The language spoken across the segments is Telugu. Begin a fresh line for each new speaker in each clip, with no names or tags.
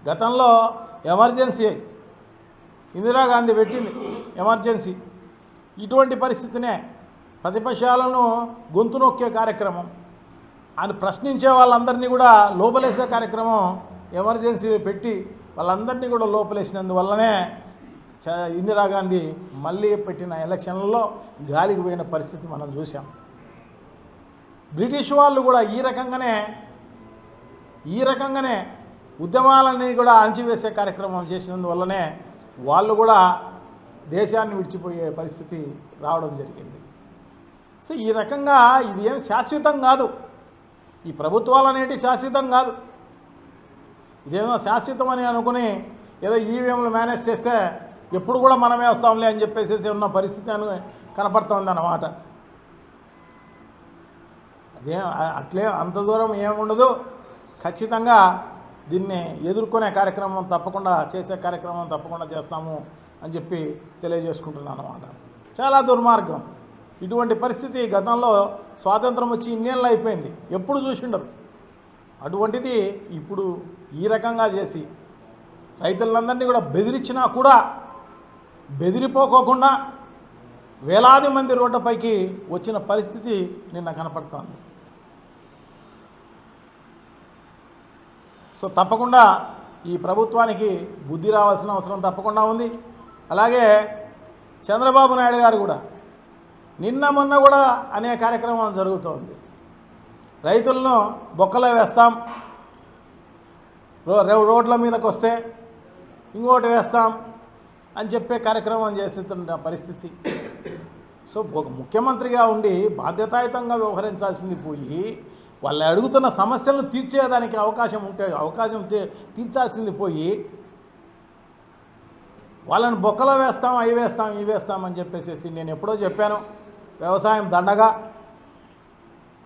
గతంలో ఎమర్జెన్సీ ఇందిరాగాంధీ పెట్టింది ఎమర్జెన్సీ. ఇటువంటి పరిస్థితినే ప్రతిపక్షాలను గొంతు నొక్కే కార్యక్రమం, అని ప్రశ్నించే వాళ్ళందరినీ కూడా లోపలేసే కార్యక్రమం ఎమర్జెన్సీ పెట్టి వాళ్ళందరినీ కూడా లోపలేసినందువల్లనే ఇందిరాగాంధీ మళ్ళీ పెట్టిన ఎలక్షన్లలో గాలికి పోయిన పరిస్థితి మనం చూసాం. బ్రిటిష్ వాళ్ళు కూడా ఈ రకంగానే ఉద్యమాలని కూడా అణచివేసే కార్యక్రమం చేసినందువల్లనే వాళ్ళు కూడా దేశాన్ని విడిచిపోయే పరిస్థితి రావడం జరిగింది. సో ఈ రకంగా ఇది ఏం శాశ్వతం కాదు, ఈ ప్రభుత్వాలు అనేటివి శాశ్వతం కాదు. ఇదేమో శాశ్వతం అని అనుకుని ఏదో ఈవీఎంలు మేనేజ్ చేస్తే ఎప్పుడు కూడా మనమే వస్తాంలే అని చెప్పేసి ఉన్న పరిస్థితి కనపడుతుంది అన్నమాట. అట్లే అంత దూరం ఏముండదు. ఖచ్చితంగా దీన్ని ఎదుర్కొనే కార్యక్రమం తప్పకుండా చేస్తాము అని చెప్పి తెలియజేసుకుంటున్నాను అన్నమాట. చాలా దుర్మార్గం ఇటువంటి పరిస్థితి. గతంలో స్వాతంత్రం వచ్చి ఇన్నేళ్ళు అయిపోయింది, ఎప్పుడు చూసిండరు. అటువంటిది ఇప్పుడు ఈ రకంగా చేసి రైతులందరినీ కూడా బెదిరించినా కూడా బెదిరిపోకోకుండా వేలాది మంది రోడ్లపైకి వచ్చిన పరిస్థితి నిన్న కనపడుతోంది. సో తప్పకుండా ఈ ప్రభుత్వానికి బుద్ధి రావాల్సిన అవసరం తప్పకుండా ఉంది. అలాగే చంద్రబాబు నాయుడు గారు కూడా నిన్న మొన్న కూడా అనే కార్యక్రమం జరుగుతోంది. రైతులను బొక్కలో వేస్తాం, రోడ్ల మీదకి వస్తే ఇంకోటి వేస్తాం అని చెప్పే కార్యక్రమం చేస్తున్న పరిస్థితి. సో ఒక ముఖ్యమంత్రిగా ఉండి బాధ్యతాయుతంగా వ్యవహరించాల్సింది పోయి వాళ్ళు అడుగుతున్న సమస్యలను తీర్చేదానికి అవకాశం తీర్చాల్సింది పోయి వాళ్ళని బొక్కలో వేస్తాం, అవి వేస్తాం, ఇవి వేస్తాం అని చెప్పేసి నేను ఎప్పుడో చెప్పాను, వ్యవసాయం దండగా.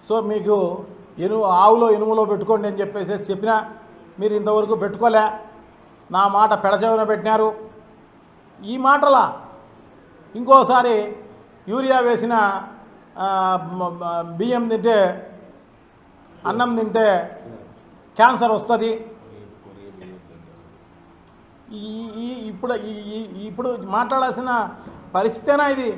సో మీకు ఆవులో ఇనుములో పెట్టుకోండి అని చెప్పేసి చెప్పినా మీరు ఇంతవరకు పెట్టుకోలే, నా మాట పెడచెవిన పెట్టినారు. ఈ మాటలా ఇంకోసారి యూరియా వేసిన బియ్యం తింటే అన్నం తింటే క్యాన్సర్ వస్తుంది. ఇప్పుడు మాట్లాడాల్సిన పరిస్థితేనా ఇది?